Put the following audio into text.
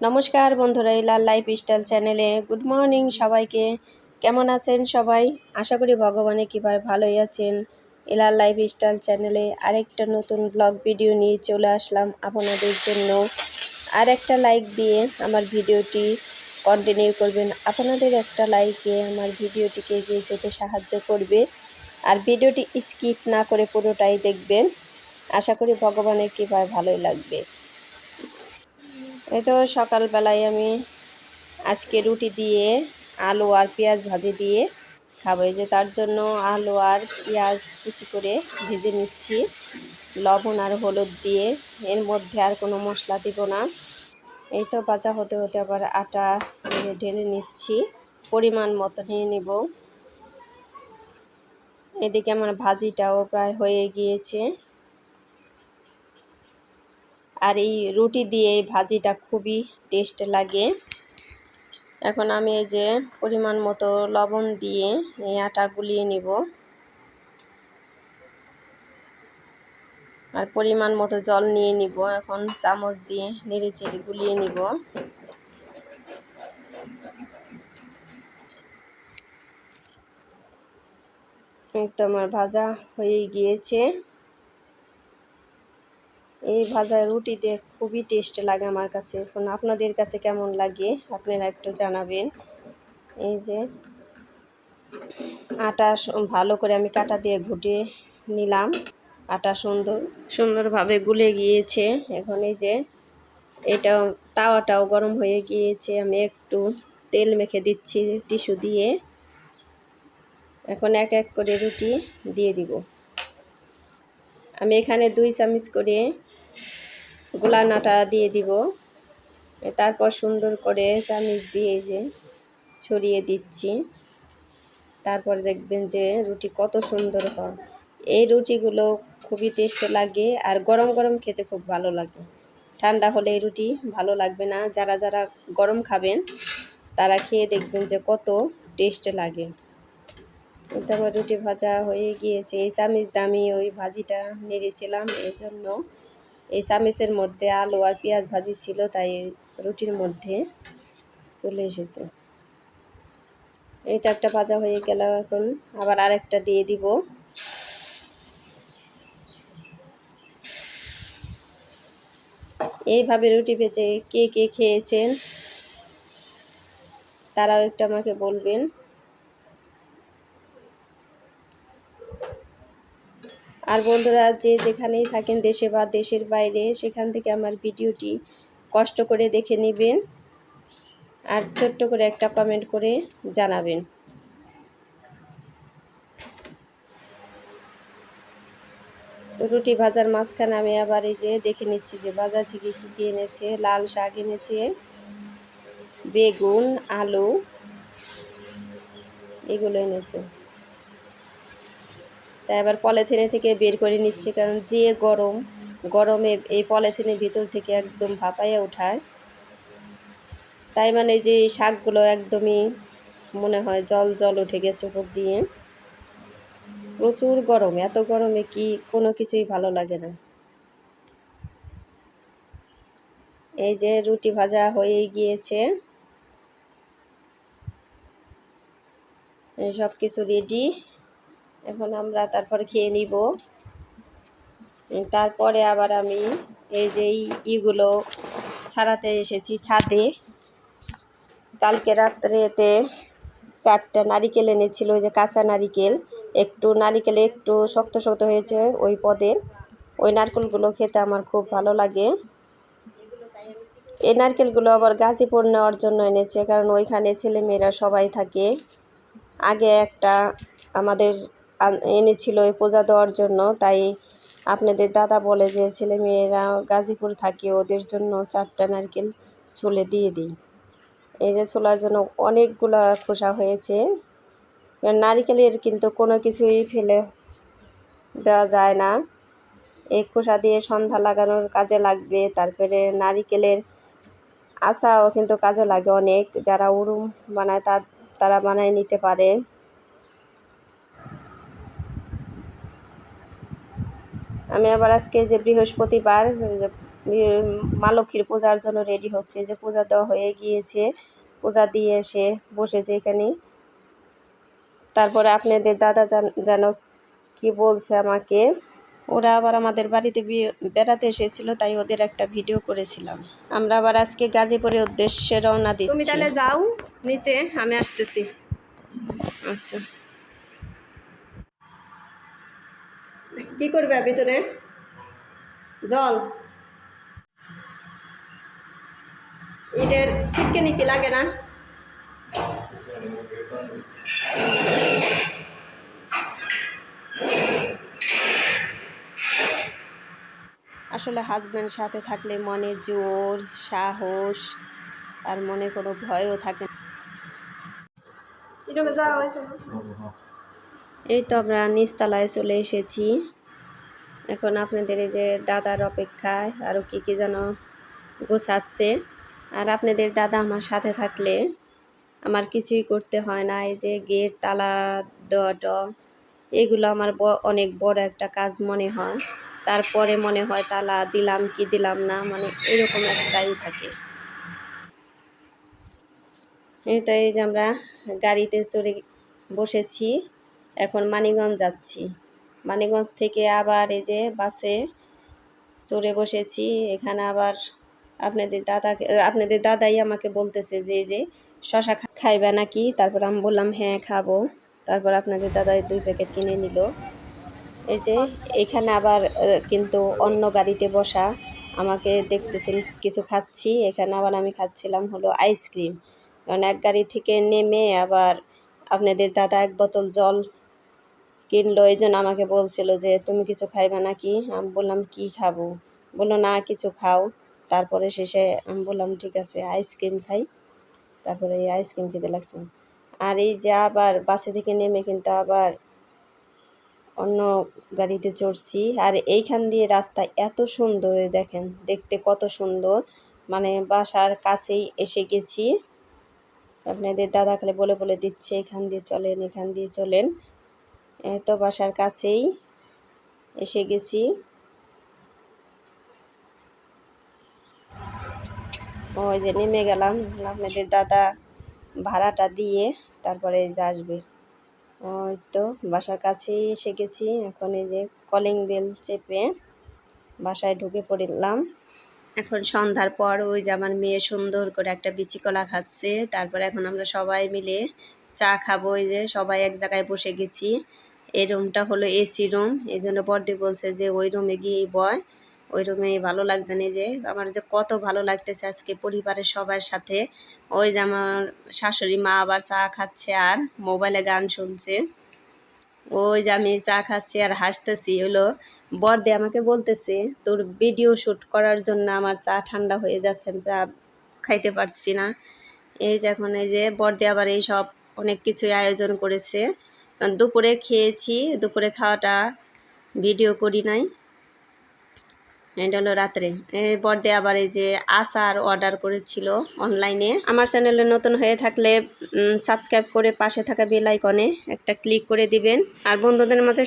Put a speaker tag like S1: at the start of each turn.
S1: নমস্কার বন্ধুরা, লাল লাইফস্টাইল চ্যানেলে গুড মর্নিং সবাইকে। কেমন আছেন সবাই? আশা করি ভগবানের কৃপায় ভালোই আছেন। লাল লাইফস্টাইল চ্যানেলে আরেকটা নতুন ব্লগ ভিডিও নিয়ে চলে আসলাম আপনাদের জন্য। আর একটা লাইক দিয়ে আমার ভিডিওটি কন্টিনিউ করবেন। আপনাদের একটা লাইকে আমার ভিডিওটিকে এগিয়ে যেতে সাহায্য করবে। আর ভিডিওটি স্কিপ না করে পুরোটাই দেখবেন। আশা করি ভগবানের কৃপায় ভালোই লাগবে। এই তো সকালবেলায় আমি আজকে রুটি দিয়ে আলু আর পেঁয়াজ ভাজি দিয়ে খাবো। এই যে তার জন্য আলু আর পেঁয়াজ কুচি করে ভেজে নিচ্ছি লবণ আর হলুদ দিয়ে। এর মধ্যে আর কোনো মশলা দিব না। এই তো ভাজা হতে হতে আবার আটা ঢেলে নিচ্ছি, পরিমাণ মতো নিয়ে নিব। এদিকে আমার ভাজিটাও প্রায় হয়ে গিয়েছে। আর এই রুটি দিয়ে এই ভাজিটা খুবই টেস্ট লাগে। এখন আমি এই যে পরিমাণ মতো লবণ দিয়ে এই আটা গুলিয়ে নিব, আর পরিমাণ মতো জল নিয়ে নিব। এখন চামচ দিয়ে নেড়ে চেড়ে গুলিয়ে নিব। এই তো আমার ভাজা হয়ে গিয়েছে। এই ভাজা রুটিতে খুবই টেস্ট লাগে আমার কাছে। এখন আপনাদের কাছে কেমন লাগে আপনারা একটু জানাবেন। এই যে আটা ভালো করে আমি কাঁটা দিয়ে ঘুটে নিলাম। আটা সুন্দরভাবে গুলে গিয়েছে। এখন এই যে এটাও তাওয়াটাও গরম হয়ে গিয়েছে। আমি একটু তেল মেখে দিচ্ছি টিস্যু দিয়ে। এখন এক এক করে রুটি দিয়ে দিব। আমি এখানে 2 চামচ করে গোলান আটা দিয়ে দিব। তারপর সুন্দর করে চামচ দিয়ে যে ছড়িয়ে দিচ্ছি। তারপর দেখবেন যে রুটি কত সুন্দর হয়। এই রুটিগুলো খুবই টেস্ট লাগে, আর গরম গরম খেতে খুব ভালো লাগে। ঠান্ডা হলে এই রুটি ভালো লাগবে না। যারা যারা গরম খাবেন তারা খেয়ে দেখবেন যে কত টেস্ট লাগে। কিন্তু আমার রুটি ভাজা হয়ে গিয়েছে। এই চামচ দিয়ে আমি ওই ভাজিটা নেড়েছিলাম, এই জন্য এই চামচের মধ্যে আলু আর পেঁয়াজ ভাজি ছিল, তাই রুটির মধ্যে চলে এসেছে। এই তো একটা ভাজা হয়ে গেল। এখন আবার আরেকটা দিয়ে দিব। এইভাবে রুটি ভেজে কে কে খেয়েছেন তারাও একটু আমাকে বলবেন। আর বন্ধুরা, যে যেখানেই থাকেন দেশে বা দেশের বাইরে, সেখান থেকে আমার ভিডিওটি কষ্ট করে দেখে নেবেন আর ছোট্ট করে একটা কমেন্ট করে জানাবেন। তো রুটি ভাজার মাঝখানে আমি আবার এই যে দেখে নিচ্ছি যে বাজার থেকে কী কী এনেছে। লাল শাক এনেছে, বেগুন, আলু, এগুলো এনেছে। তাই আবার পলিথিনে থেকে বের করে নিচ্ছি, কারণ যে গরমে এই পলিথিনের ভিতর থেকে একদম ভাপাইয়া ওঠায়। তাই মানে যে শাকগুলো একদমই মনে হয় জল জল উঠে গেছে উপর দিয়ে। প্রচুর গরম, এত গরমে কি কোনো কিছুই ভালো লাগে না। এই যে রুটি ভাজা হয়ে গিয়েছে, সব কিছু রেডি। এখন আমরা তারপর খেয়ে নিব। তারপরে আবার আমি এই যে ইগুলো ছাড়াতে এসেছি ছাদে। কালকে রাত্রেতে 4টা নারিকেল এনেছিল, ওই যে কাঁচা নারিকেল। নারিকেলে একটু শক্ত শক্ত হয়েছে ওই পদের। ওই নারকেলগুলো খেতে আমার খুব ভালো লাগে। এই নারকেলগুলো আবার গাজীপুর নেওয়ার জন্য এনেছে, কারণ ওইখানে ছেলেমেয়েরা সবাই থাকে। আগে একটা আমাদের এনেছিল ওই পূজা দেওয়ার জন্য, তাই আপনাদের দাদা বলে যে ছেলেমেয়েরা গাজীপুর থাকে, ওদের জন্য 4টা নারকেল ছুলে দিয়ে দিই। এই যে ছোলার জন্য অনেকগুলা খোসা হয়েছে। নারিকেলের কিন্তু কোনো কিছুই ফেলে দেওয়া যায় না। এই খোসা দিয়ে সন্ধ্যা লাগানোর কাজে লাগবে। তারপরে নারিকেলের আচাও কিন্তু কাজে লাগে অনেক। যারা উরুম বানায় তারা বানায় নিতে পারে। আমি আবার আজকে যে বৃহস্পতিবার মা লক্ষ্মীর পূজার জন্য রেডি হচ্ছে, যে পূজা দেওয়া হয়ে গিয়েছে, পূজা দিয়ে এসে বসেছে এখানে। তারপরে আপনাদের দাদা যেন কি বলছে আমাকে, ওরা আবার আমাদের বাড়িতে বেড়াতে এসেছিল, তাই ওদের একটা ভিডিও করেছিলাম। আমরা আবার আজকে গাজীপুরের উদ্দেশ্যে রওনা দিচ্ছি। তুমি তাহলে যাও নিচে, আমি আসতেছি। আচ্ছা, কি করবে ভিতরে? জল এটার ছিটকে নিতে লাগে না? আসলে হাজব্যান্ড সাথে থাকলে মনে জোর, সাহস আর মনে কোনো ভয়ও থাকে না। এই তো আমরা নিচতলায় চলে এসেছি। এখন আপনাদের এই যে দাদার অপেক্ষায় আরও কী যেন গোছাচ্ছে। আর আপনাদের দাদা আমার সাথে থাকলে আমার কিছুই করতে হয় না। এই যে গেট তালা দেওয়াটা, এগুলো আমার অনেক বড় একটা কাজ মনে হয়। তারপরে মনে হয় তালা দিলাম কি দিলাম না, মানে এরকম একটাই থাকে। এই তো এই যে আমরা গাড়িতে চড়ে বসেছি, এখন মানিকগঞ্জ যাচ্ছি। মানিকগঞ্জ থেকে আবার এই যে বাসে চড়ে বসেছি। এখানে আবার আপনাদের দাদাই আমাকে বলতেছে যে এই যে শশা খাইবে নাকি। তারপর আমি বললাম হ্যাঁ খাবো। তারপর আপনাদের দাদাই 2 প্যাকেট কিনে নিল। এই যে এখানে আবার কিন্তু অন্য গাড়িতে বসা আমাকে দেখতেছেন কিছু খাচ্ছি। এখানে আবার আমি খাচ্ছিলাম হলো আইসক্রিম, কারণ এক গাড়ি থেকে নেমে আবার আপনাদের দাদা 1 বোতল জল কিনলো। এই জন্য আমাকে বলছিল যে তুমি কিছু খাইবে নাকি। আমি বললাম কি খাবো, বললো না কিছু খাও। তারপরে শেষে আমি বললাম ঠিক আছে আইসক্রিম খাই। তারপরে এই আইসক্রিম খেতে লাগছে। আর এই যে আবার বাসে থেকে নেমে কিন্তু আবার অন্য গাড়িতে চড়ছি। আর এইখান দিয়ে রাস্তা এত সুন্দর, দেখেন দেখতে কত সুন্দর, মানে বাসার কাছেই এসে গেছি। আপনাদের দাদা খালি বলে বলে দিচ্ছে এখান দিয়ে চলেন, এখান দিয়ে চলেন। তো বাসার কাছেই এসে গেছি। ওই যে নেমে গেলাম, আপনাদের দাদা ভাড়াটা দিয়ে তারপরে যে আসবে। ওই তো বাসার কাছেই এসে গেছি। এখন এই যে কলিং বেল চেপে বাসায় ঢুকে পড়লাম। এখন সন্ধ্যার পর ওই যে আমার মেয়ে সুন্দর করে একটা বিচি কলা খাচ্ছে। তারপর এখন আমরা সবাই মিলে চা খাবো। ওই যে সবাই এক জায়গায় বসে গেছি। এই রুমটা হলো এসি রুম, এই জন্য বর্দি বলছে যে ওই রুমে গিয়েই বয়, ওই রুমে ভালো লাগবে না। যে আমার যে কত ভালো লাগতেছে আজকে পরিবারের সবার সাথে। ওই যে আমার শাশুড়ি মা আবার চা খাচ্ছে আর মোবাইলে গান শুনছে। ওই যে আমি চা খাচ্ছি আর হাসতেছি। হলো বর্দি আমাকে বলতেছে তোর ভিডিও শ্যুট করার জন্য আমার চা ঠান্ডা হয়ে যাচ্ছে, আমি চা খাইতে পারছি না। এই যে এখন এই যে বর্দি আবার এই সব অনেক কিছুই আয়োজন করেছে। দুপুরে খেয়েছি, দুপুরে খাওয়াটা ভিডিও করি নাই, এটা হলো রাত্রে। এই বর্দি আবার এই যে আচার অর্ডার করেছিল অনলাইনে। আমার চ্যানেলে নতুন হয়ে থাকলে সাবস্ক্রাইব করে পাশে থাকা বেল আইকনে একটা ক্লিক করে দিবেন আর বন্ধুদের মাঝে